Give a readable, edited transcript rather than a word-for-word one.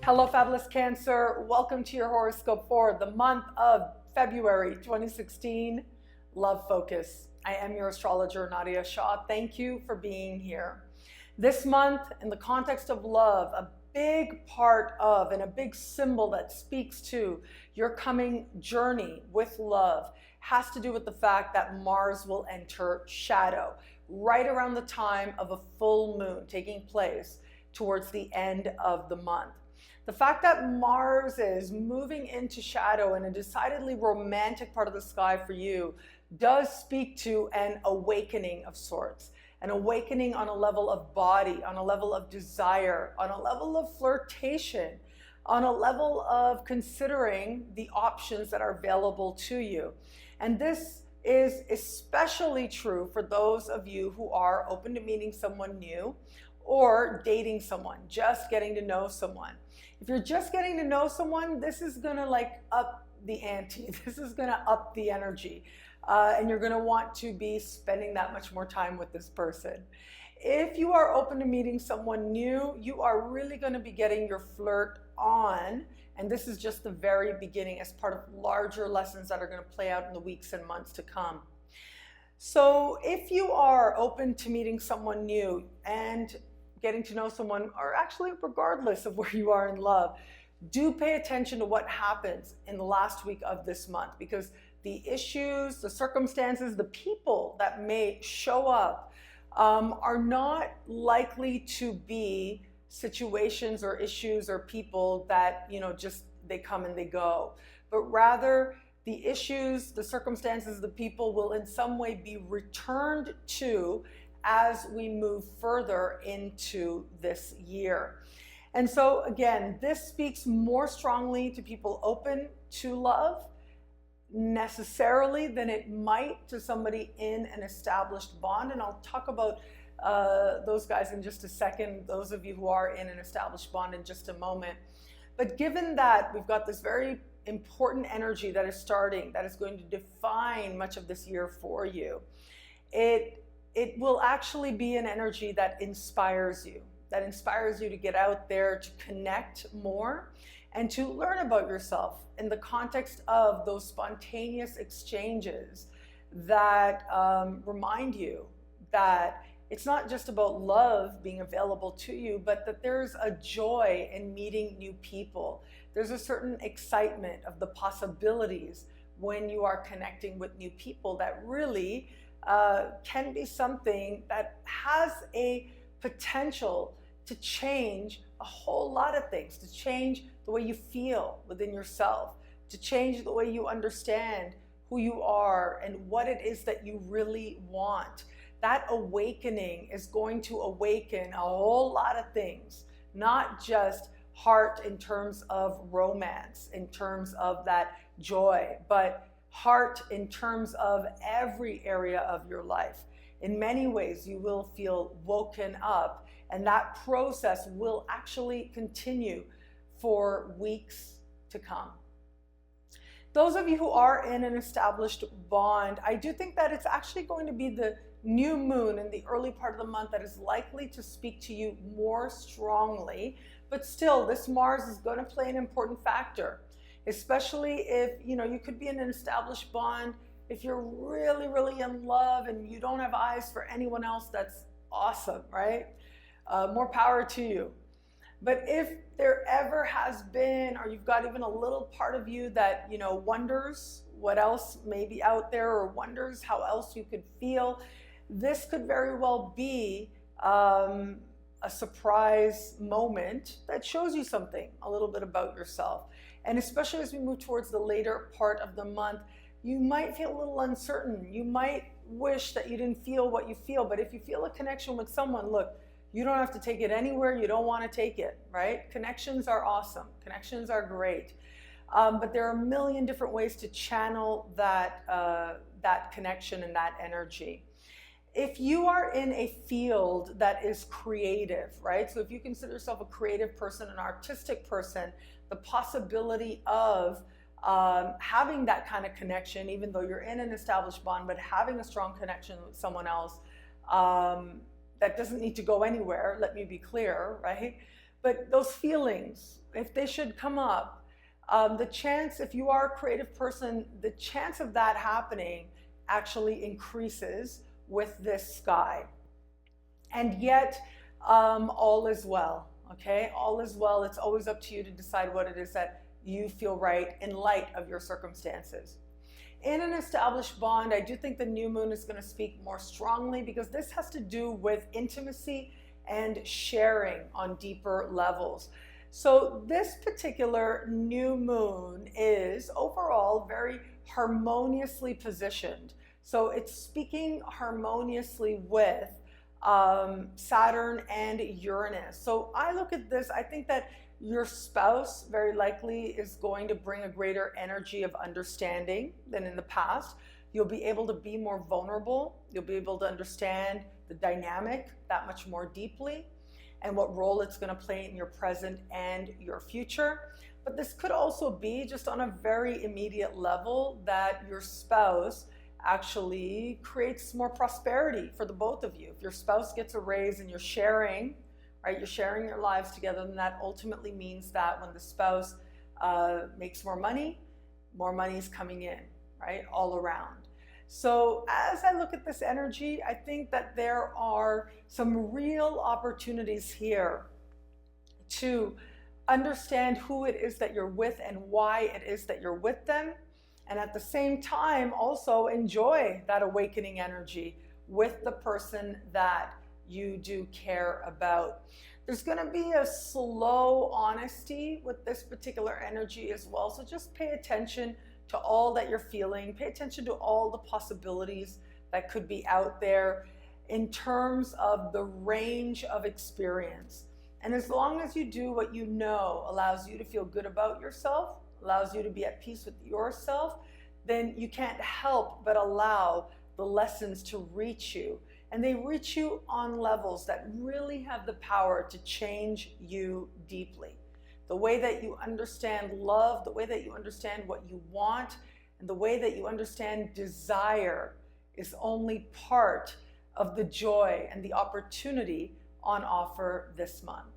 Hello, fabulous Cancer. Welcome to your horoscope for the month of February 2016. Love focus. I am your astrologer, Nadiya Shah. Thank you for being here. This month, in the context of love, a big part of and a big symbol that speaks to your coming journey with love has to do with the fact that Mars will enter shadow right around the time of a full moon taking place towards the end of the month. The fact that Mars is moving into shadow in a decidedly romantic part of the sky for you does speak to an awakening of sorts. An awakening on a level of body, on a level of desire, on a level of flirtation, on a level of considering the options that are available to you. And this is especially true for those of you who are open to meeting someone new or dating someone, just getting to know someone. If you're just getting to know someone, this is gonna up the ante. This is gonna up the energy. And you're gonna want to be spending that much more time with this person. If you are open to meeting someone new, you are really gonna be getting your flirt on. And this is just the very beginning as part of larger lessons that are gonna play out in the weeks and months to come. So if you are open to meeting someone new and getting to know someone, or actually regardless of where you are in love, do pay attention to what happens in the last week of this month, because the issues, the circumstances, the people that may show up are not likely to be situations or issues or people that, just they come and they go, but rather the issues, the circumstances, the people will in some way be returned to as we move further into this year. And so again, this speaks more strongly to people open to love necessarily than it might to somebody in an established bond. And I'll talk about those guys in just a second, those of you who are in an established bond in just a moment. But given that we've got this very important energy that is starting, that is going to define much of this year for you, it will actually be an energy that inspires you to get out there, to connect more, and to learn about yourself in the context of those spontaneous exchanges that remind you that it's not just about love being available to you, but that there's a joy in meeting new people. There's a certain excitement of the possibilities when you are connecting with new people that really can be something that has a potential to change a whole lot of things, to change the way you feel within yourself, to change the way you understand who you are and what it is that you really want. That awakening is going to awaken a whole lot of things, not just heart in terms of romance, in terms of that joy, but heart in terms of every area of your life. In many ways, you will feel woken up, and that process will actually continue for weeks to come. Those of you who are in an established bond, I do think that it's actually going to be the new moon in the early part of the month that is likely to speak to you more strongly, but still, this Mars is going to play an important factor. Especially if, you could be in an established bond. If you're really, really in love and you don't have eyes for anyone else, that's awesome, right? More power to you. But if there ever has been, or you've got even a little part of you that, wonders what else may be out there or wonders how else you could feel, this could very well be a surprise moment that shows you something, a little bit about yourself. And especially as we move towards the later part of the month, you might feel a little uncertain. You might wish that you didn't feel what you feel, but if you feel a connection with someone, look, you don't have to take it anywhere you don't want to take it, right? Connections are awesome. Connections are great. But there are a million different ways to channel that connection and that energy. If you are in a field that is creative, right? So if you consider yourself a creative person, an artistic person, the possibility of having that kind of connection, even though you're in an established bond, but having a strong connection with someone else that doesn't need to go anywhere, let me be clear, right? But those feelings, if they should come up, the chance, if you are a creative person, the chance of that happening actually increases with this sky. And yet, all is well, okay? All is well. It's always up to you to decide what it is that you feel right in light of your circumstances. In an established bond, I do think the new moon is going to speak more strongly, because this has to do with intimacy and sharing on deeper levels. So this particular new moon is overall very harmoniously positioned. So it's speaking harmoniously with Saturn and Uranus. So I look at this, I think that your spouse very likely is going to bring a greater energy of understanding than in the past. You'll be able to be more vulnerable. You'll be able to understand the dynamic that much more deeply and what role it's going to play in your present and your future. But this could also be just on a very immediate level that your spouse actually creates more prosperity for the both of you. If your spouse gets a raise and you're sharing, right, you're sharing your lives together, then that ultimately means that when the spouse makes more money is coming in, right, all around. So as I look at this energy, I think that there are some real opportunities here to understand who it is that you're with and why it is that you're with them. And at the same time, also enjoy that awakening energy with the person that you do care about. There's going to be a slow honesty with this particular energy as well. So just pay attention to all that you're feeling. Pay attention to all the possibilities that could be out there in terms of the range of experience. And as long as you do what you know allows you to feel good about yourself, allows you to be at peace with yourself, then you can't help but allow the lessons to reach you. And they reach you on levels that really have the power to change you deeply. The way that you understand love, the way that you understand what you want, and the way that you understand desire is only part of the joy and the opportunity on offer this month.